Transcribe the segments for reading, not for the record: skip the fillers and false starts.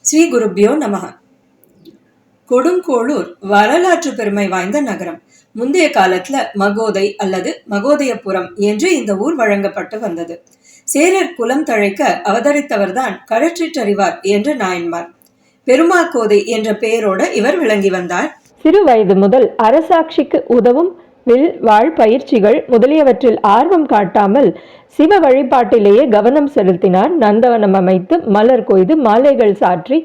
ஸ்ரீ குருப்யோ நமக. கொடுங்கோளூர் வரலாற்று பெருமை வாய்ந்த நகரம். முந்தைய காலத்துல மகோதை அல்லது மகோதயபுரம் என்று இந்த ஊர் வழங்கப்பட்டு வந்தது. சேரர் குலம் தழைக்க அவதரித்தவர்தான் களற்றிற்றறிவார் என்ற நாயன்மார். பெருமாக்கோதை என்ற பெயரோட இவர் விளங்கி வந்தார். சிறு வயது முதல் அரசாட்சிக்கு உதவும் வில் வாழ் பயிற்சிகள் முதலியவற்றில் ஆர்வம் காட்டாமல் சிவ வழிபாட்டிலேயே கவனம் செலுத்தினார். நந்தவனம் அமைத்து மலர் கொய்து மாலைகள் சாற்றி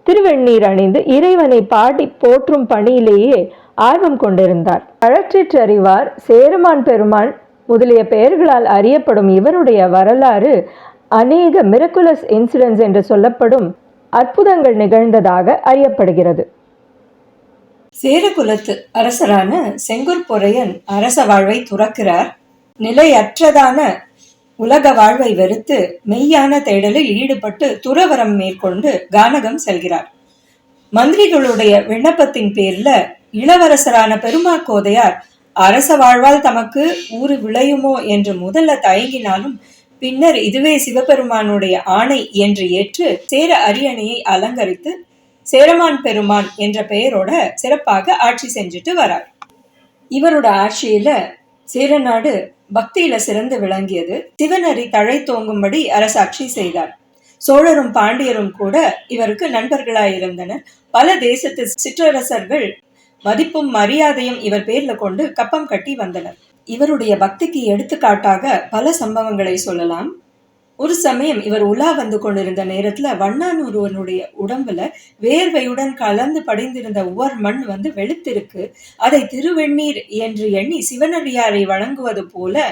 திருவெண்ணீர் அணிந்து இறைவனை பாடி போற்றும் பணியிலேயே ஆர்வம் கொண்டிருந்தார். களற்றிற்றறிவார், சேரமான் பெருமான் முதலிய பெயர்களால் அறியப்படும் இவருடைய வரலாறு அநேக மிரக்குலஸ் இன்சிடென்ட்ஸ் என்று சொல்லப்படும் அற்புதங்கள் நிகழ்ந்ததாக அறியப்படுகிறது. சேரகுலத்து அரசரான செங்குர் பொறையன் அரச வாழ்வை துறக்கிறார். நிலையற்றதான உலக வாழ்வை வெறுத்து மெய்யான தேடலில் ஈடுபட்டு துறவரம் மேற்கொண்டு கானகம் செல்கிறார். மந்திரிகளுடைய விண்ணப்பத்தின் பேர்ல இளவரசரான பெருமாக்கோதையார் அரச வாழ்வால் தமக்கு ஊறு விளையுமோ என்று முதல்ல தயங்கினாலும் பின்னர் இதுவே சிவபெருமானுடைய ஆணை என்று ஏற்று சேர அரியணையை அலங்கரித்து சேரமான் பெருமான் என்ற பெயரோட சிறப்பாக ஆட்சி செஞ்சுட்டு வரார். இவரோட ஆட்சியில சேரநாடு பக்தியில சிறந்து விளங்கியது. சிவனரி தழை தோங்கும்படி அரசாட்சி செய்தார். சோழரும் பாண்டியரும் கூட இவருக்கு நண்பர்களாயிருந்தனர். பல தேசத்து சிற்றரசர்கள் மதிப்பும் மரியாதையும் இவர் பேர்ல கொண்டு கப்பம் கட்டி வந்தனர். இவருடைய பக்திக்கு எடுத்துக்காட்டாக பல சம்பவங்களை சொல்லலாம். ஒரு சமயம் இவர் உலா வந்து கொண்டிருந்த நேரத்துல வண்ணானூருவனுடைய உடம்புல வேர்வையுடன் கலந்து படிந்திருந்த உவர் மண் வந்து வெளுத்திருக்கு. அதை திருவெண்ணீர் என்று எண்ணி சிவனடியாரை வழங்குவது போல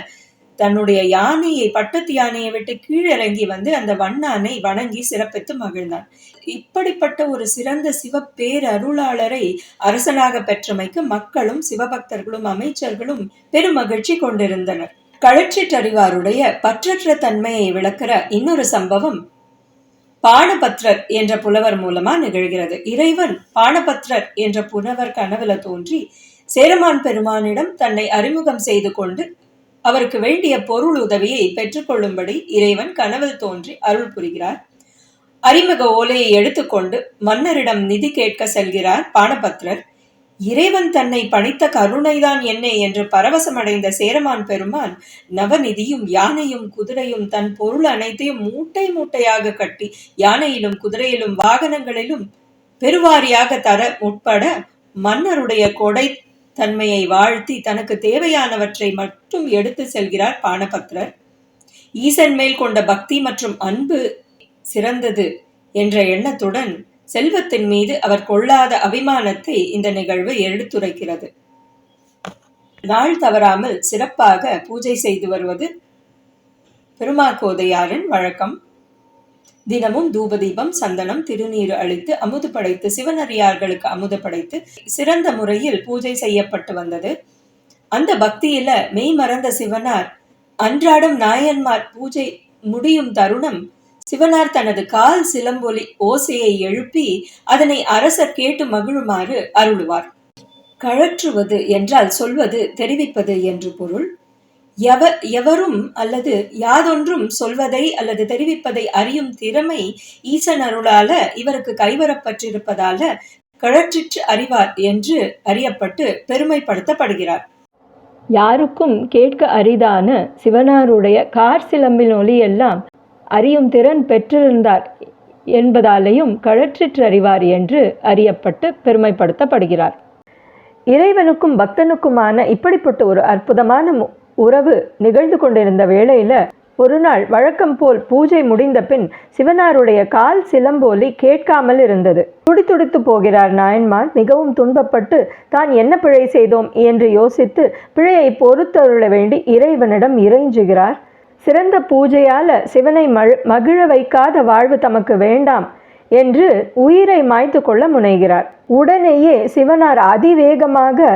தன்னுடைய யானையை, பட்டத்து யானையை விட்டு கீழிறங்கி வந்து அந்த வண்ணானை வணங்கி சிறப்பித்து மகிழ்ந்தான். இப்படிப்பட்ட ஒரு சிறந்த சிவ பேரருளாளரை அரசனாக பெற்றமைக்கு மக்களும் சிவபக்தர்களும் அமைச்சர்களும் பெருமகிழ்ச்சி கொண்டிருந்தனர். களற்றிற்றறிவாருடைய பற்றற்ற தன்மையை விளக்கிற இன்னொரு சம்பவம் பாணபத்ரர் என்ற புலவர் மூலமா நிகழ்கிறது. இறைவன் பாணபத்ரர் என்ற புலவர் கனவுல தோன்றி சேரமான் பெருமானிடம் தன்னை அறிமுகம் செய்து கொண்டு அவருக்கு வேண்டிய பொருள் உதவியை பெற்றுக்கொள்ளும்படி இறைவன் கனவில் தோன்றி அருள் புரிகிறார். அறிமுக ஓலையை எடுத்துக்கொண்டு மன்னரிடம் நிதி கேட்க செல்கிறார் பாணபத்ரர். இறைவன் தன்னை பணித்த கருணைதான் என்ன என்று பரவசமடைந்த சேரமான் பெருமான் நவநிதியும் யானையும் குதிரையும் தன் பொருள் அனைத்தையும் மூட்டை மூட்டையாக கட்டி யானையிலும் குதிரையிலும் வாகனங்களிலும் பெருவாரியாக தர முற்பட மன்னருடைய கொடை தன்மையை வாழ்த்தி தனக்கு தேவையானவற்றை மட்டும் எடுத்து செல்கிறார் பாணபத்ரர். ஈசன் மேல் கொண்ட பக்தி மற்றும் அன்பு சிறந்தது என்ற எண்ணத்துடன் செல்வத்தின் மீது அவர் கொள்ளாத அபிமானத்தை இந்த நிகழ்வு எடுத்துரைக்கிறது. நாள் தவறாமல் சிறப்பாக பூஜை செய்து வருவது பெருமாக்கோதையாரின் வழக்கம். தினமும் தூபதீபம், சந்தனம், திருநீர் அளித்து அமுது படைத்து சிவனடியார்களுக்கு அமுது படைத்து சிறந்த முறையில் பூஜை செய்யப்பட்டு வந்தது. அந்த பக்தியில மெய் மறந்த சிவனார் அன்றாடம் நாயன்மார் பூஜை முடியும் தருணம் சிவனார் தனது கால் சிலம்பொலி ஓசையை எழுப்பி அதனை அரசர் கேட்டு மகிழுமாறு அருளுவார். கழற்றுவது என்றால் சொல்வது, தெரிவிப்பது என்று பொருள். எவரும் அல்லது யாதொன்றும் சொல்வதை அல்லது தெரிவிப்பதை அறியும் திறமை ஈசன் அருளால இவருக்கு கைவரப்பட்டிருப்பதால களற்றிற்று அறிவார் என்று அறியப்பட்டு பெருமைப்படுத்தப்படுகிறார். யாருக்கும் கேட்க அரிதான சிவனாருடைய கார் சிலம்பின் ஒலியெல்லாம் அறியும் திறன் பெற்றிருந்தார் என்பதாலேயும் களற்றிற்றறிவார் என்று அறியப்பட்டு பெருமைப்படுத்தப்படுகிறார். இறைவனுக்கும் பக்தனுக்குமான இப்படிப்பட்ட ஒரு அற்புதமான உறவு நிகழ்ந்து கொண்டிருந்த வேளையில ஒரு நாள் வழக்கம் போல் பூஜை முடிந்த பின் சிவனாருடைய கால் சிலம்போலி கேட்காமல் இருந்தது. துடித்துடித்து போகிறார் நாயன்மார். மிகவும் துன்பப்பட்டு தான் என்ன பிழை செய்தோம் என்று யோசித்து பிழையை பொறுத்தருள வேண்டி இறைவனிடம் இறைஞ்சுகிறார். சிறந்த பூஜையால சிவனை மகிழ வைக்காத வாழ்வு தமக்கு வேண்டாம் என்று உயிரை மாய்த்து கொள்ள முனைகிறார். உடனேயே சிவனார் அதிவேகமாக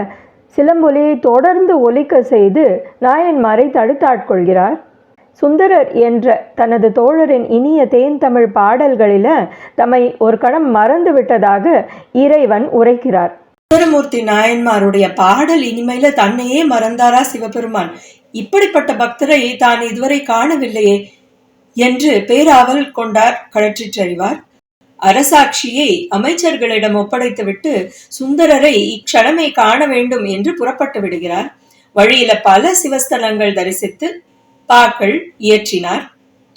சிலம்பொலியை தொடர்ந்து ஒலிக்க செய்து நாயன்மாரை தடுத்தாட்கொள்கிறார். சுந்தரர் என்ற தனது தோழரின் இனிய தேன் தமிழ் பாடல்களில தம்மை ஒரு கணம் மறந்து விட்டதாக இறைவன் உரைக்கிறார். சுந்தரமூர்த்தி நாயன்மாருடைய பாடல் இனிமையில தன்னையே மறந்தாரா சிவபெருமான்? இப்படிப்பட்ட பக்தரை தான் இதுவரை காணவில்லையே என்று பேராவல் கொண்டார் களற்றிற்றறிவார். அரசாட்சியை அமைச்சர்களிடம் ஒப்படைத்துவிட்டு சுந்தரரை இக்ஷணமே காண வேண்டும் என்று புறப்பட்டு விடுகிறார். வழியில பல சிவஸ்தலங்கள் தரிசித்து பாக்கள் இயற்றினார்.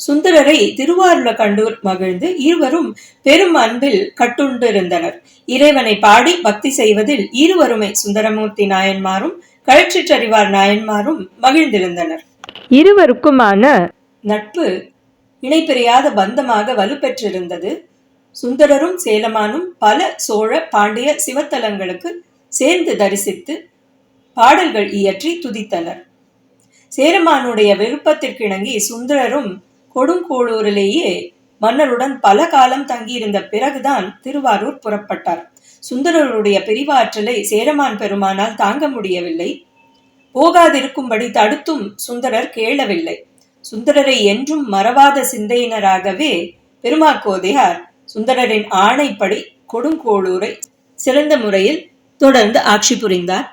சுந்தரரை திருவாரூர கண்டூர் மகிழ்ந்து இருவரும் பெரும் அன்பில் கட்டுண்டிருந்தனர். இறைவனை பாடி பக்தி செய்வதில் இருவருமே சுந்தரமூர்த்தி நாயன்மாரும் களற்றிற்றறிவார் நாயன்மாரும் மகிழ்ந்திருந்தனர். இருவருக்குமான நட்பு இணைப்பிரியாத பந்தமாக வலுப்பெற்றிருந்தது. சுந்தரரும் சேலமானும் பல சோழ பாண்டிய சிவத்தலங்களுக்கு சேர்ந்து தரிசித்து பாடல்கள் இயற்றி துதித்தனர். சேரமானுடைய விருப்பத்திற்கிணங்கி சுந்தரரும் கொடுங்கோளூரிலேயே மன்னருடன் பல காலம் தங்கியிருந்த பிறகுதான் திருவாரூர் புறப்பட்டார். சுந்தரருடைய பிரிவாற்றலை சேரமான் பெருமானால் தாங்க முடியவில்லை. போகாதிருக்கும்படி தடுத்தும் சுந்தரர் கேளவில்லை. சுந்தரரை என்றும் மறவாத சிந்தையினராகவே பெருமாக்கோதையார் சுந்தரரின் ஆணைப்படி கொடுங்கோளூரை சிறந்த முறையில் தொடர்ந்து ஆட்சி புரிந்தார்.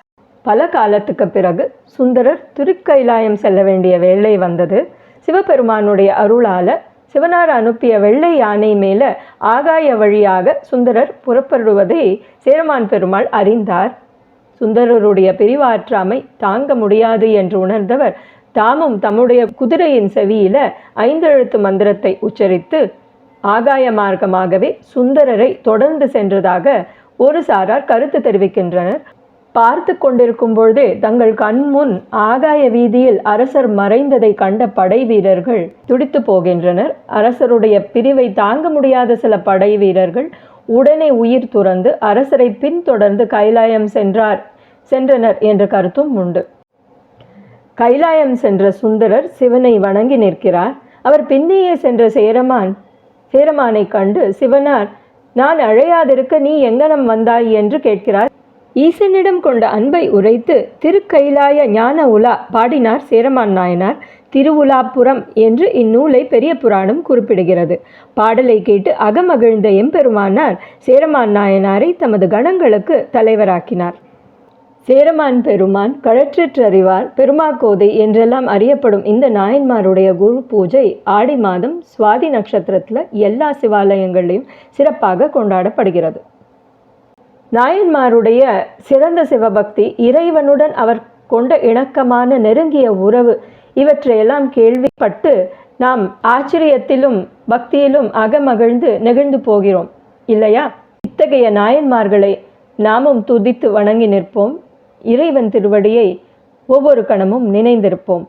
பல காலத்துக்கு பிறகு சுந்தரர் திருக்கைலாயம் செல்ல வேண்டிய வேளை வந்தது. சிவபெருமானுடைய அருளால சிவனார் அனுப்பிய வெள்ளை யானை மேல ஆகாய வழியாக சுந்தரர் புறப்படுவதை சேரமான் பெருமாள் அறிந்தார். சுந்தரருடைய பிரிவாற்றாமை தாங்க முடியாது என்று உணர்ந்தவர் தாமும் தம்முடைய குதிரையின் செவியில 5 எழுத்து மந்திரத்தை உச்சரித்து ஆகாய மார்க்கமாகவே சுந்தரரை தொடர்ந்து சென்றதாக ஒரு சாரார் கருத்து தெரிவிக்கின்றனர். பார்த்து கொண்டிருக்கும் பொழுதே தங்கள் கண்முன் ஆகாய வீதியில் அரசர் மறைந்ததை கண்ட படை வீரர்கள் துடித்து போகின்றனர். அரசருடைய பிரிவை தாங்க முடியாத சில படை வீரர்கள் உடனே உயிர் துறந்து அரசரை பின்தொடர்ந்து கைலாயம் சென்றனர் என்ற கருத்தும் உண்டு. கைலாயம் சென்ற சுந்தரர் சிவனை வணங்கி நிற்கிறார். அவர் பின்னேயே சென்ற சேரமானை கண்டு சிவனார், நான் அழையாதிருக்க நீ எங்கனம் வந்தாய் என்று கேட்கிறார். ஈசனிடம் கொண்ட அன்பை உரைத்து திருக்கைலாய ஞான உலா பாடினார் சேரமான் நாயனார். திருவுலாப்புரம் என்று இந்நூலை பெரிய புராணம் குறிப்பிடுகிறது. பாடலை கேட்டு அகமகிழ்ந்த எம்பெருமானார் சேரமான் நாயனாரை தமது கணங்களுக்கு தலைவராக்கினார். சேரமான் பெருமான், களற்றிற்றறிவார், பெருமாக்கோதை என்றெல்லாம் அறியப்படும் இந்த நாயன்மாருடைய குரு பூஜை ஆடி மாதம் சுவாதி நட்சத்திரத்தில் எல்லா சிவாலயங்களையும் சிறப்பாக கொண்டாடப்படுகிறது. நாயன்மாருடைய சிறந்த சிவபக்தி, இறைவனுடன் அவர் கொண்ட இணக்கமான நெருங்கிய உறவு இவற்றையெல்லாம் கேள்விப்பட்டு நாம் ஆச்சரியத்திலும் பக்தியிலும் அகமகிழ்ந்து நெகிழ்ந்து போகிறோம் இல்லையா? இத்தகைய நாயன்மார்களை நாமும் துதித்து வணங்கி நிற்போம். இறைவன் திருவடியை ஒவ்வொரு கணமும் நினைந்திருப்போம்.